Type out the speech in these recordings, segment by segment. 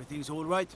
Everything's all right?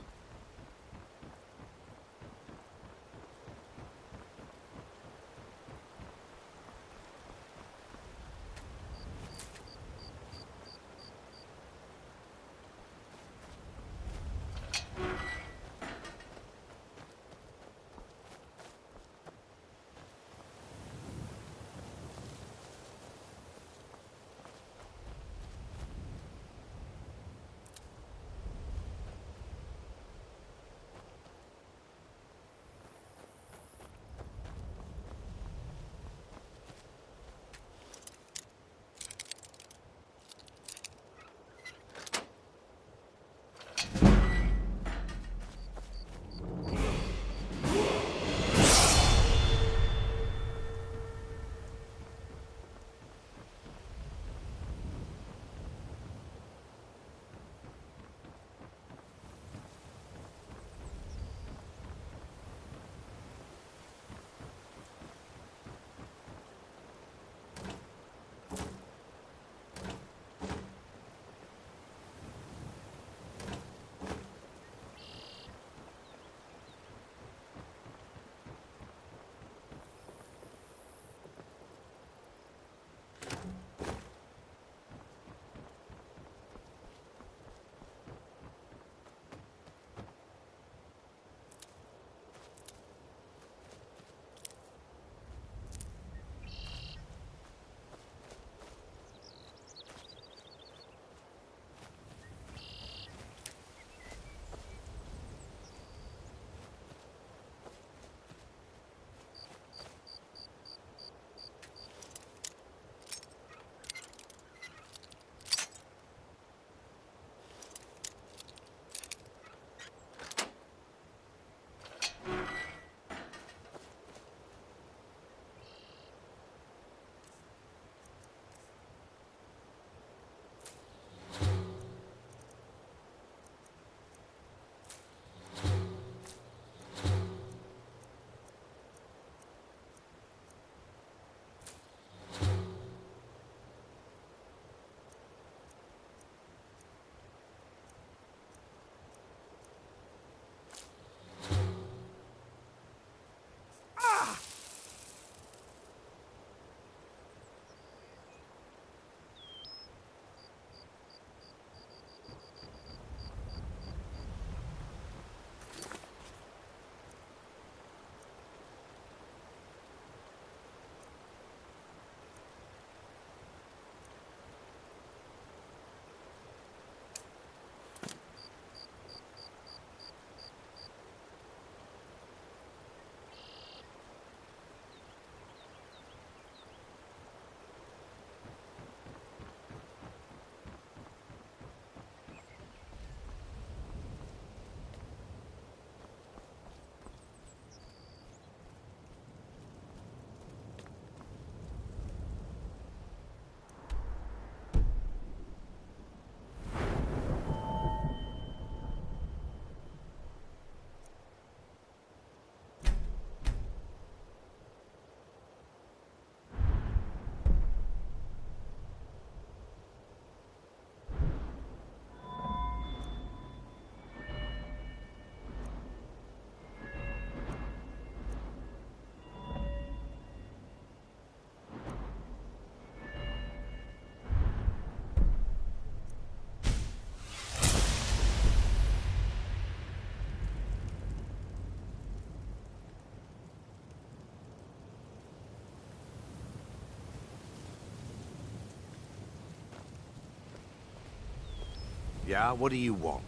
Yeah, what do you want?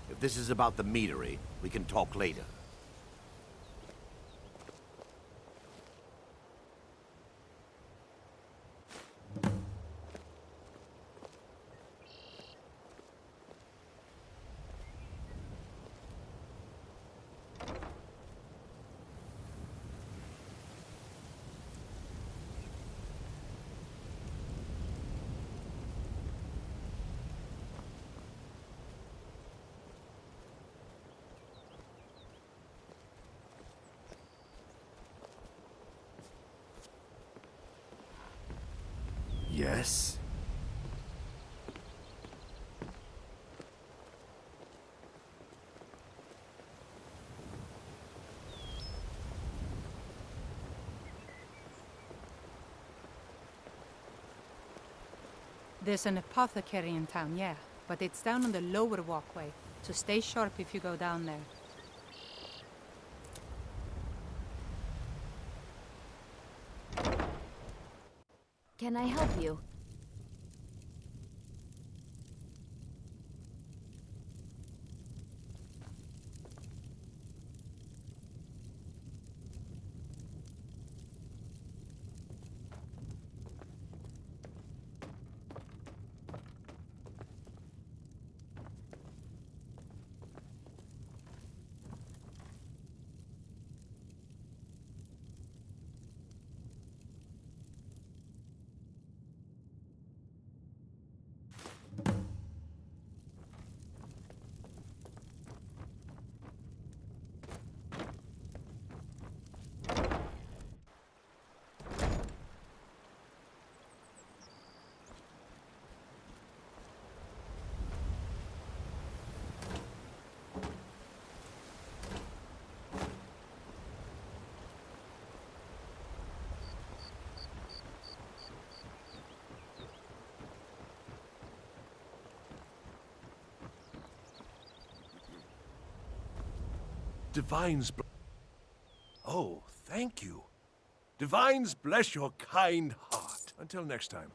If this is about the meadery, we can talk later. Yes? There's an apothecary in town, yeah. But it's down on the lower walkway, so stay sharp if you go down there. Can I help you? Divines Oh, thank you. Divines bless your kind heart. Until next time.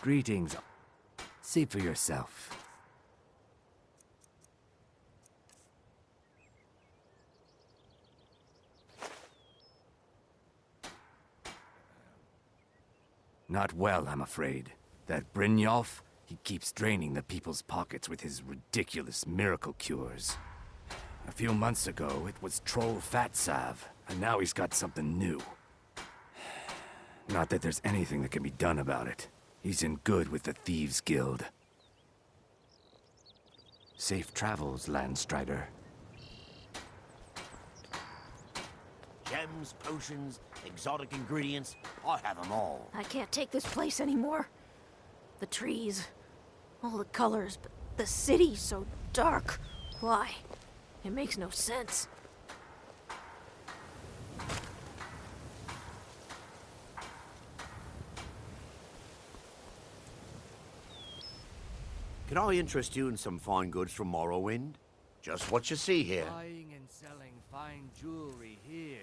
Greetings. See for yourself. Not well, I'm afraid. That Brynjolf, he keeps draining the people's pockets with his ridiculous miracle cures. A few months ago, it was Troll Fat Salve, and now he's got something new. Not that there's anything that can be done about it. He's in good with the Thieves' Guild. Safe travels, Landstrider. Gems, potions, exotic ingredients, I have them all. I can't take this place anymore. The trees, all the colors, but the city's so dark. Why? It makes no sense. Can I interest you in some fine goods from Morrowind? Just what you see here. Buying and selling fine jewelry here.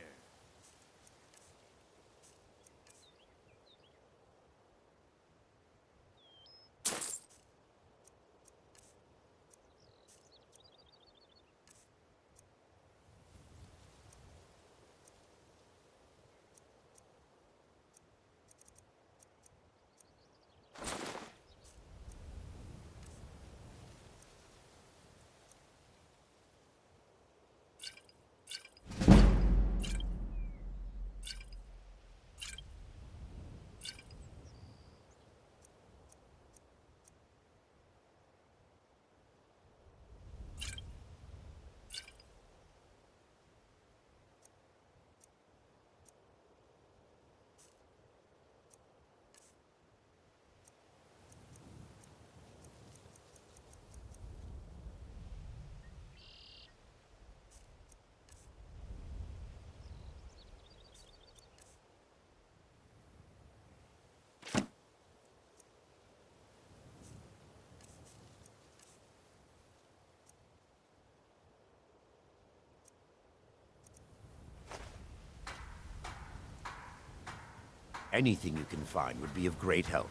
Anything you can find would be of great help.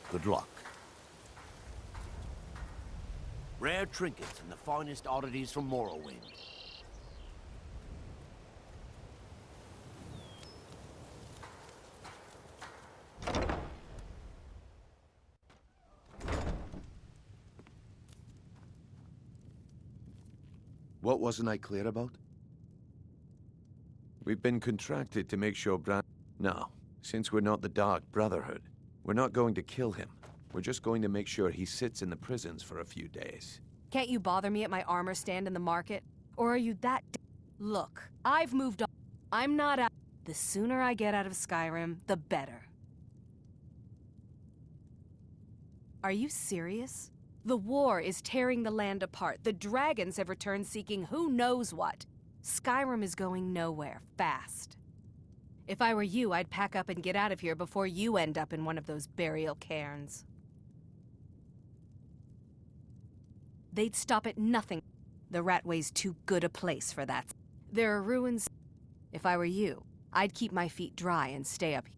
Good luck. Rare trinkets and the finest oddities from Morrowind. What wasn't I clear about? We've been contracted to make sure No, since we're not the Dark Brotherhood, we're not going to kill him. We're just going to make sure he sits in the prisons for a few days. Can't you bother me at my armor stand in the market? Or are you that Look, I've moved on. I'm not out. The sooner I get out of Skyrim, the better. Are you serious? The war is tearing the land apart. The dragons have returned seeking who knows what. Skyrim is going nowhere, fast. If I were you, I'd pack up and get out of here before you end up in one of those burial cairns. They'd stop at nothing. The Ratway's too good a place for that. There are ruins. If I were you, I'd keep my feet dry and stay up here.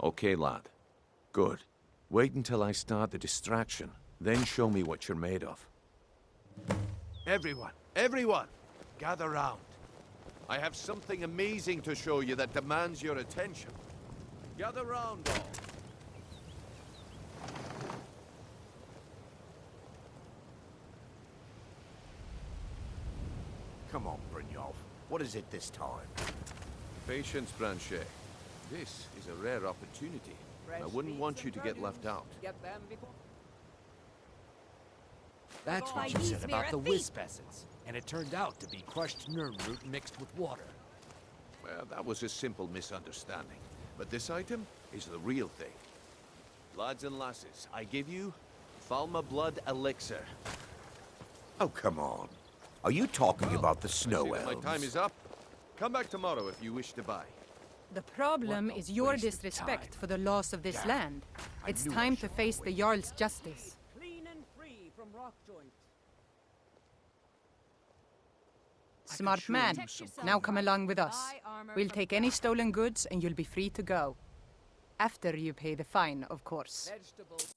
Okay, lad. Good. Wait until I start the distraction, then show me what you're made of. Everyone, gather round. I have something amazing to show you that demands your attention. Gather round, all. Come on, Brynjolf. What is it this time? Patience, Branche. This is a rare opportunity. I wouldn't want you to get left out. That's what you said about the wisp essence. And it turned out to be crushed nirnroot mixed with water. Well, that was a simple misunderstanding. But this item is the real thing. Lads and lasses, I give you Falma Blood Elixir. Oh, come on. Are you talking about the snow elves? My time is up. Come back tomorrow if you wish to buy. The problem What a is your waste of disrespect time. for the laws of this Damn. land. I It's knew I time to shouldn't face have the waited. Jarl's justice. Clean and free from rock joint. Smart sure man. use some Now come along with us. Buy armor We'll from take any stolen goods and you'll be free to go. After you pay the fine, of course. Vegetables.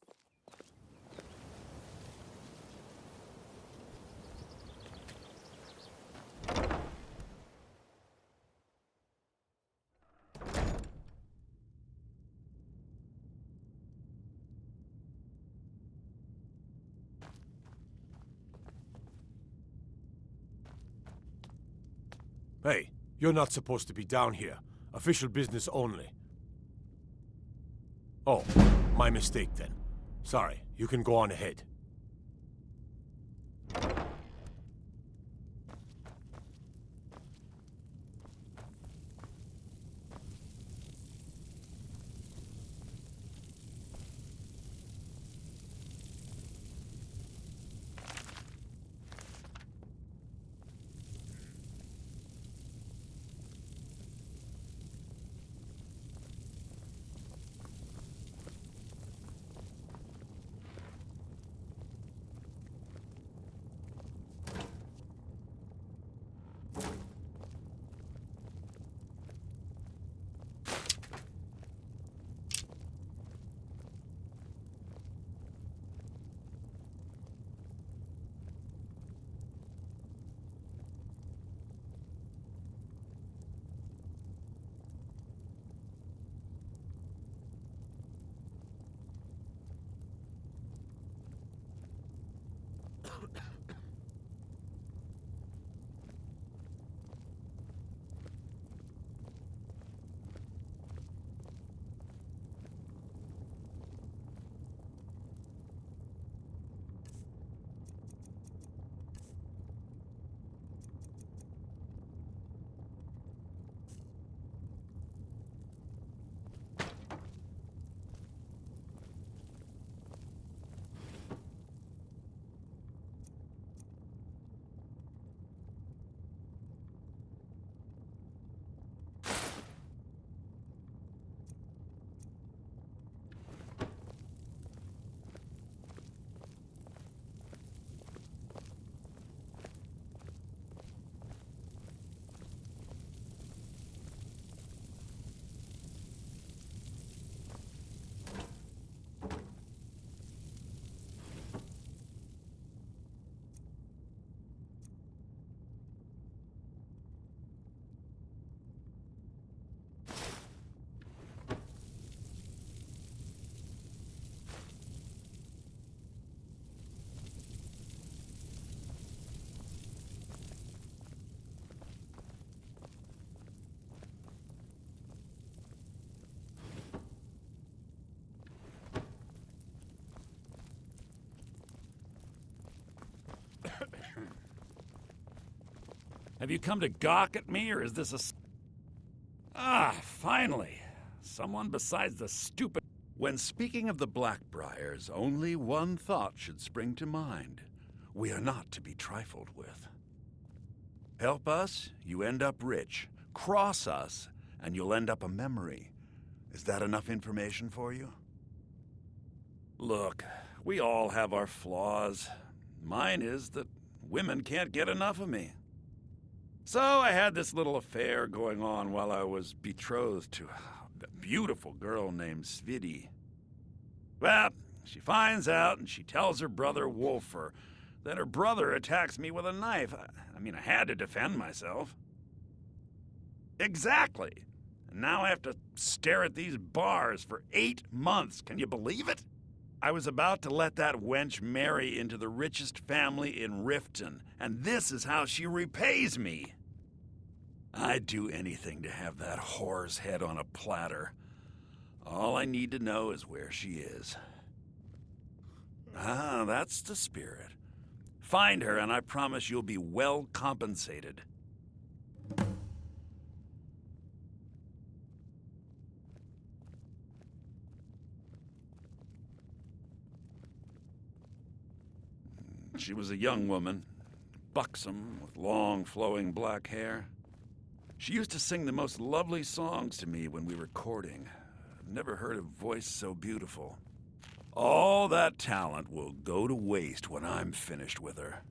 Hey, you're not supposed to be down here. Official business only. Oh, my mistake then. Sorry, you can go on ahead. Have you come to gawk at me, or is this a... Ah, finally. Someone besides the stupid... When speaking of the Blackbriars, only one thought should spring to mind. We are not to be trifled with. Help us, you end up rich. Cross us, and you'll end up a memory. Is that enough information for you? Look, we all have our flaws. Mine is that women can't get enough of me. So I had this little affair going on while I was betrothed to a beautiful girl named Svidi. Well, she finds out and she tells her brother Wolfer. Then her brother attacks me with a knife. I mean, I had to defend myself. Exactly. And now I have to stare at these bars for 8 months. Can you believe it? I was about to let that wench marry into the richest family in Riften, and this is how she repays me. I'd do anything to have that whore's head on a platter. All I need to know is where she is. Ah, that's the spirit. Find her, and I promise you'll be well compensated. She was a young woman, buxom, with long, flowing black hair. She used to sing the most lovely songs to me when we were courting. I've never heard a voice so beautiful. All that talent will go to waste when I'm finished with her.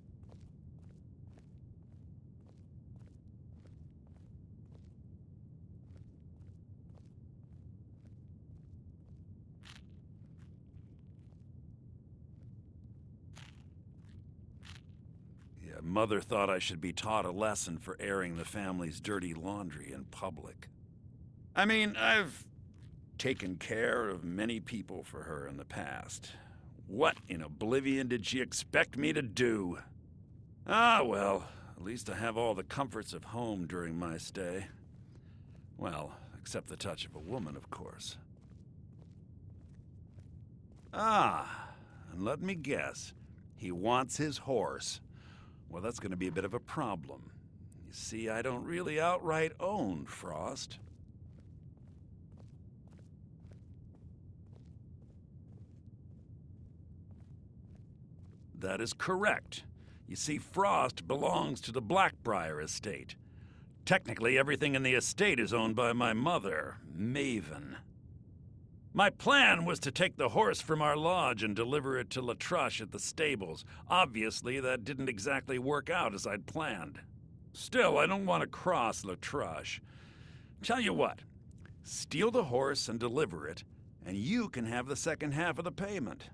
Mother thought I should be taught a lesson for airing the family's dirty laundry in public. I mean, I've taken care of many people for her in the past. What in oblivion did she expect me to do? Ah, well, at least I have all the comforts of home during my stay. Well, except the touch of a woman, of course. Ah, and let me guess. He wants his horse. Well, that's going to be a bit of a problem. You see, I don't really outright own Frost. That is correct. You see, Frost belongs to the Blackbriar estate. Technically, everything in the estate is owned by my mother, Maven. My plan was to take the horse from our lodge and deliver it to Latrush at the stables. Obviously, that didn't exactly work out as I'd planned. Still, I don't want to cross Latrush. Tell you what, steal the horse and deliver it, and you can have the second half of the payment.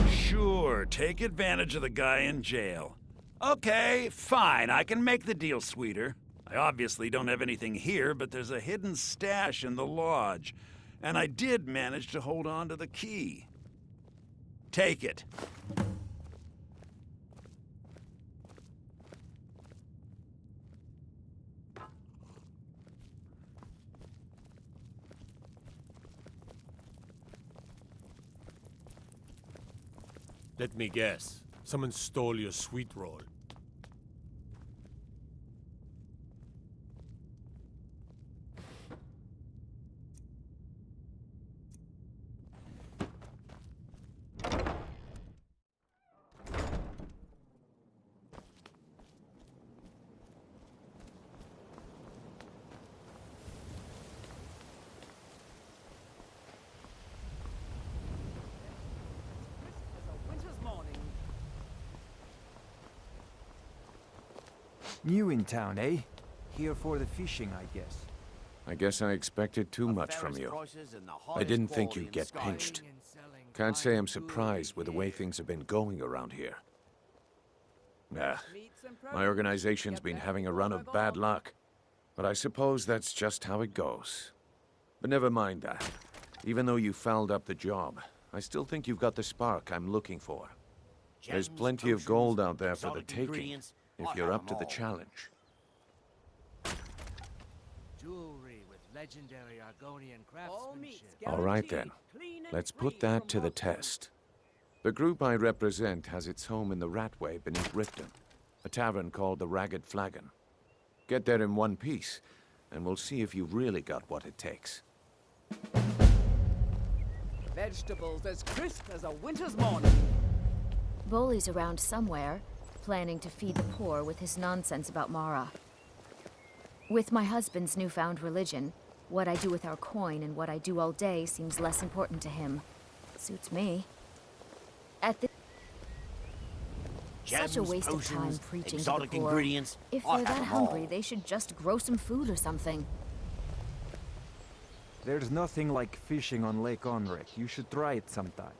Sure, take advantage of the guy in jail. Okay, fine, I can make the deal sweeter. I obviously don't have anything here, but there's a hidden stash in the lodge, and I did manage to hold on to the key. Take it. Let me guess. Someone stole your sweet roll. New in town, eh? Here for the fishing, I guess. I guess I expected too much from you. I didn't think you'd get pinched. Can't say I'm surprised with the way things have been going around here. Nah, my organization's been having a run of bad luck. But I suppose that's just how it goes. But never mind that. Even though you fouled up the job, I still think you've got the spark I'm looking for. There's plenty of gold out there for the taking, if you're up to the challenge. Jewelry with legendary Argonian All meats craftsmanship. All right then. guaranteed, clean and Let's free put that from to the rock joint. test. The group I represent has its home in the Ratway beneath Riften, a tavern called the Ragged Flagon. Get there in one piece, and we'll see if you've really got what it takes. Vegetables as crisp as a winter's morning. Boley's around somewhere, planning to feed the poor with his nonsense about Mara. With my husband's newfound religion, what I do with our coin and what I do all day seems less important to him. Suits me. At the Such a waste of time preaching to the poor. Ingredients. If I they're have that them all. hungry, they should just grow some food or something. There's nothing like fishing on Lake Onrek. You should try it sometime.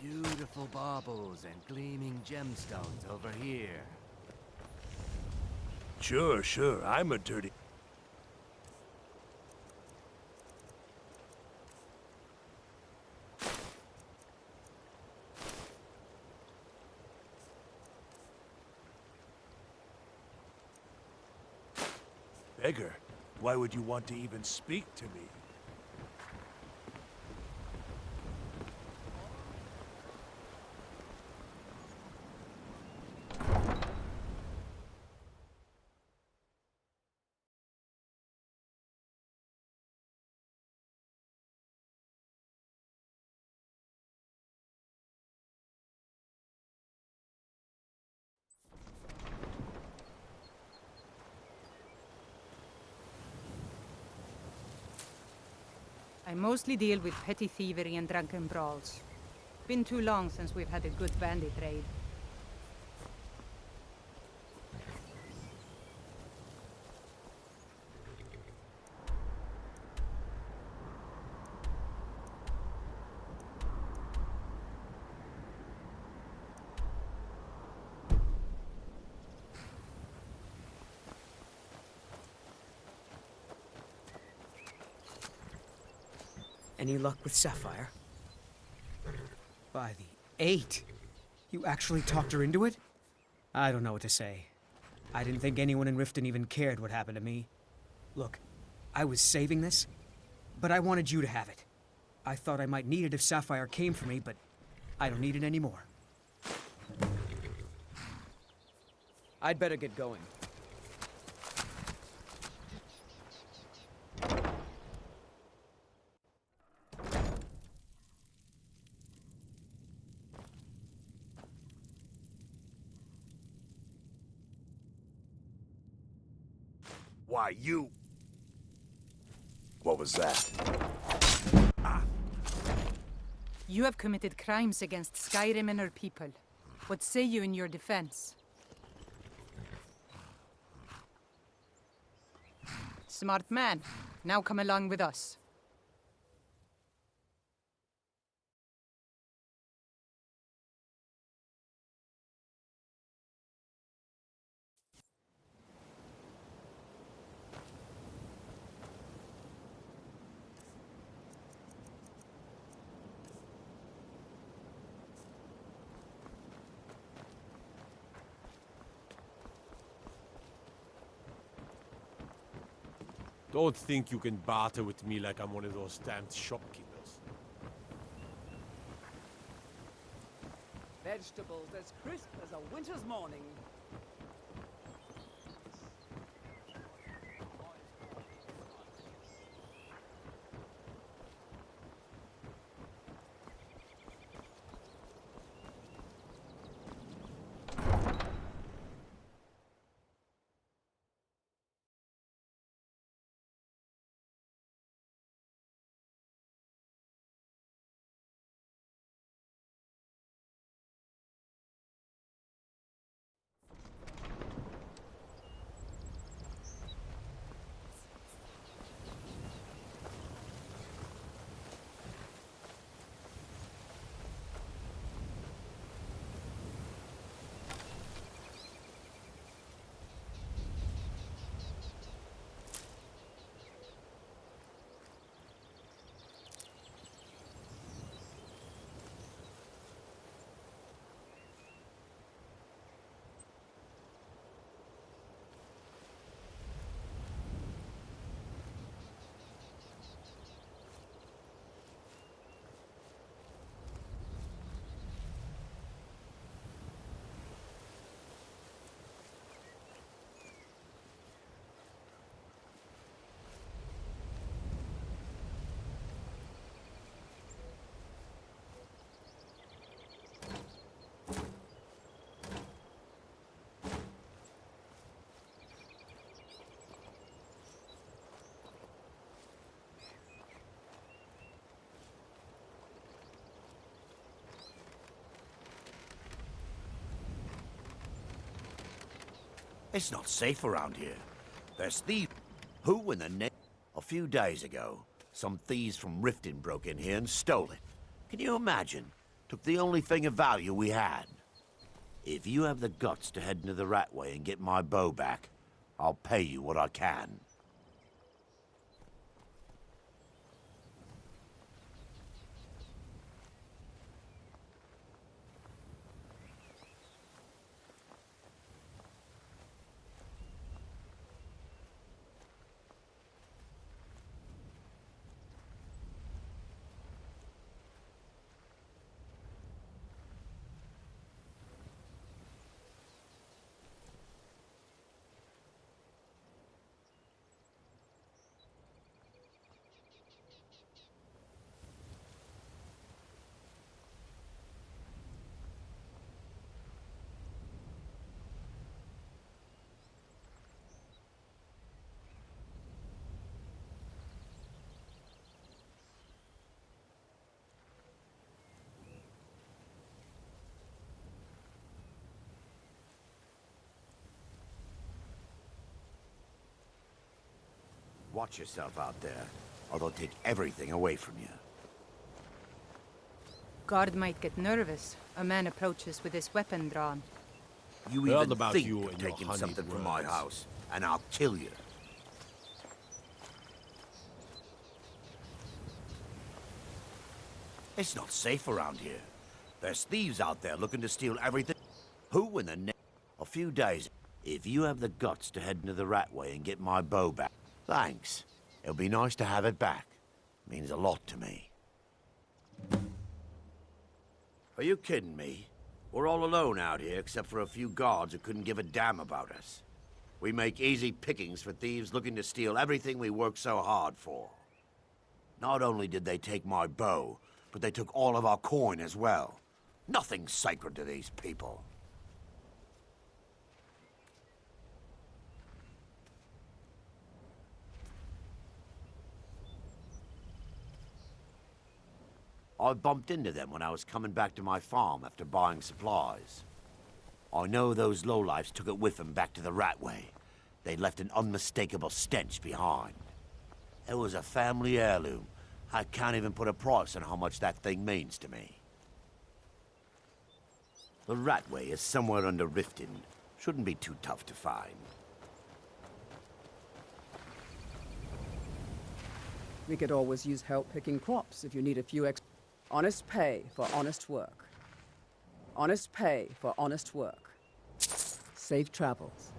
Beautiful baubles and gleaming gemstones over here. Sure. I'm a dirty... Beggar, why would you want to even speak to me? I mostly deal with petty thievery and drunken brawls. Been too long since we've had a good bandit raid. Any luck with Sapphire? By the 8! You actually talked her into it? I don't know what to say. I didn't think anyone in Riften even cared what happened to me. Look, I was saving this, but I wanted you to have it. I thought I might need it if Sapphire came for me, but I don't need it anymore. I'd better get going. Why, you... What was that? You have committed crimes against Skyrim and her people. What say you in your defense? Smart man. Now come along with us. Don't think you can barter with me like I'm one of those damned shopkeepers. Vegetables as crisp as a winter's morning. It's not safe around here. There's thieves. Who in the name? A few days ago, some thieves from Riften broke in here and stole it. Can you imagine? Took the only thing of value we had. If you have the guts to head into the Ratway and get my bow back, I'll pay you what I can. Watch yourself out there, or they'll take everything away from you. Guard might get nervous. A man approaches with his weapon drawn. You Heard even about think you of and your taking honeyed something from my words. house, and I'll kill you. It's not safe around here. There's thieves out there looking to steal everything. Who in the name? A few days. If you have the guts to head into the Ratway and get my bow back, thanks. It'll be nice to have it back. Means a lot to me. Are you kidding me? We're all alone out here except for a few guards who couldn't give a damn about us. We make easy pickings for thieves looking to steal everything we work so hard for. Not only did they take my bow, but they took all of our coin as well. Nothing's sacred to these people. I bumped into them when I was coming back to my farm after buying supplies. I know those lowlifes took it with them back to the Ratway. They left an unmistakable stench behind. It was a family heirloom. I can't even put a price on how much that thing means to me. The Ratway is somewhere under Riften. Shouldn't be too tough to find. We could always use help picking crops if you need a few extra. Honest pay for honest work. Honest pay for honest work. Safe travels.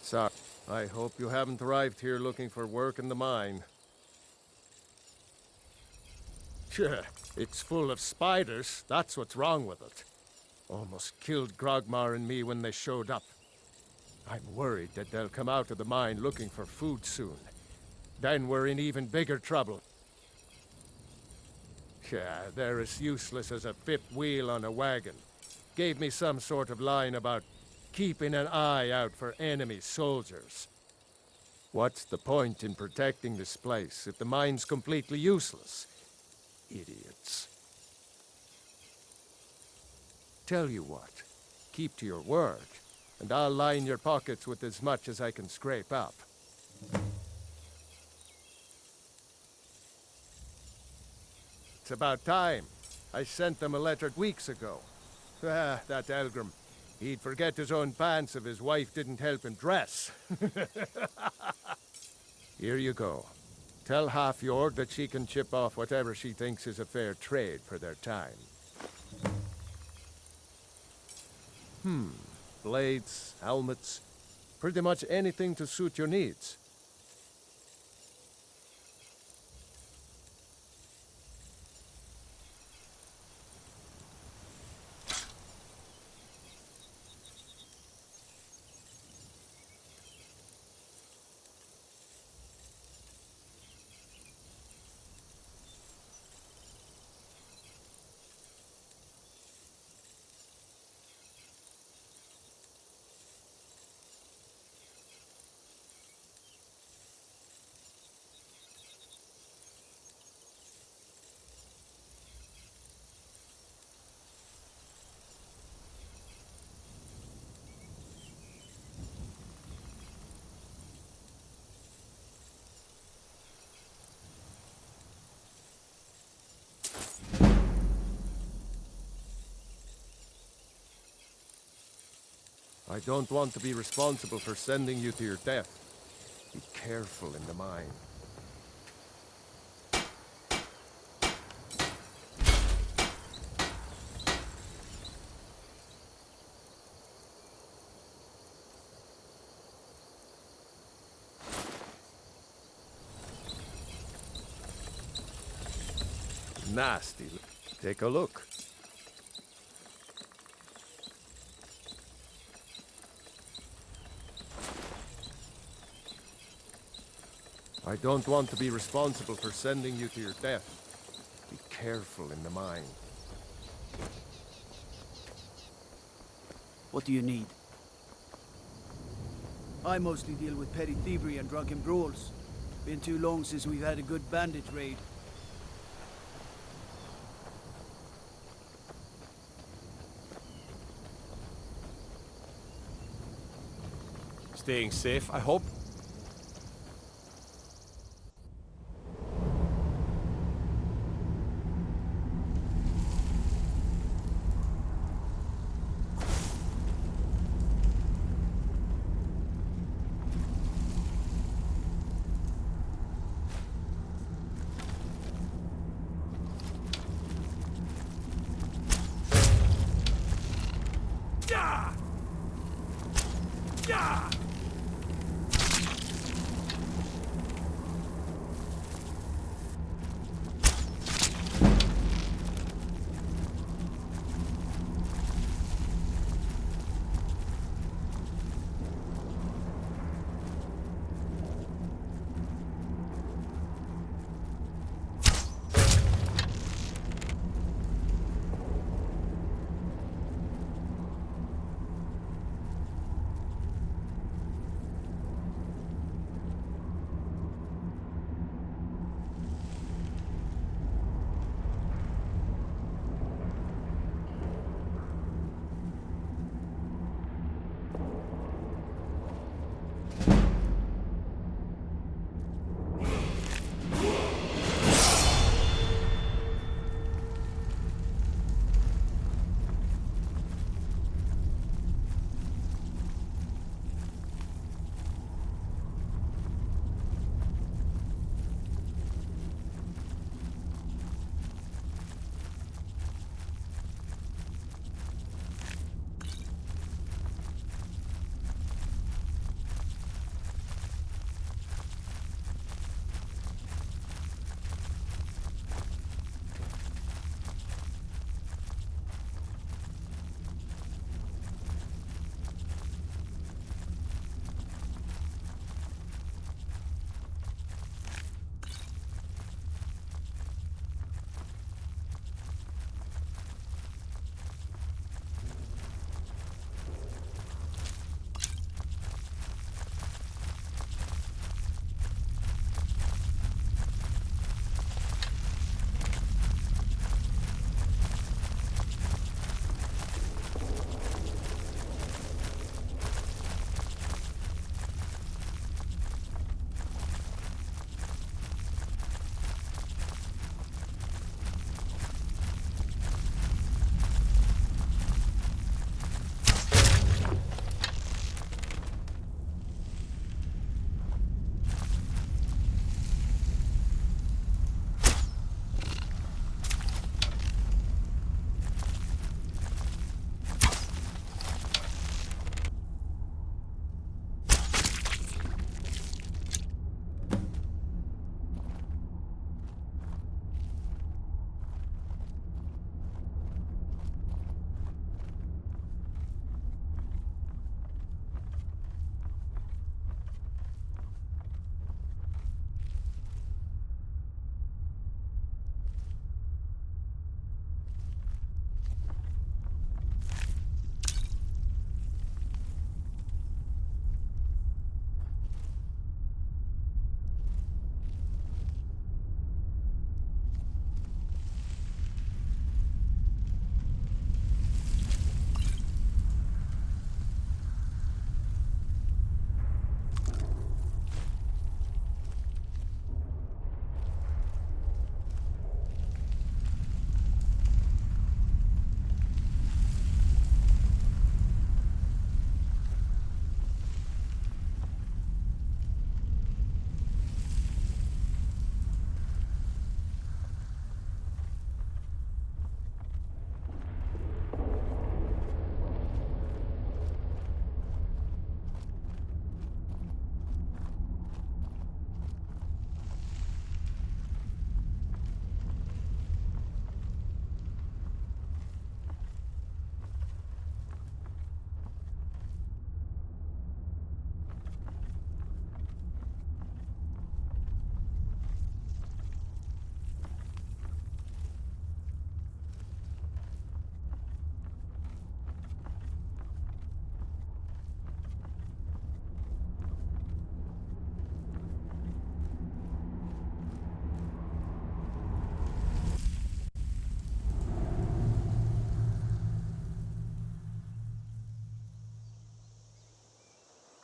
Sorry. I hope you haven't arrived here looking for work in the mine. Tch, it's full of spiders. That's what's wrong with it. Almost killed Grogmar and me when they showed up. I'm worried that they'll come out of the mine looking for food soon. Then we're in even bigger trouble. Yeah, they're as useless as a fifth wheel on a wagon. Gave me some sort of line about keeping an eye out for enemy soldiers. What's the point in protecting this place if the mine's completely useless? Idiots. Tell you what, keep to your word, and I'll line your pockets with as much as I can scrape up. It's about time. I sent them a letter weeks ago. Ah, that Elgrim. He'd forget his own pants if his wife didn't help him dress. Here you go. Tell Half-Yord that she can chip off whatever she thinks is a fair trade for their time. Blades, helmets, pretty much anything to suit your needs. I don't want to be responsible for sending you to your death. Be careful in the mine. Nasty. Take a look. I don't want to be responsible for sending you to your death. Be careful in the mine. What do you need? I mostly deal with petty thievery and drunken brawls. Been too long since we've had a good bandit raid. Staying safe, I hope?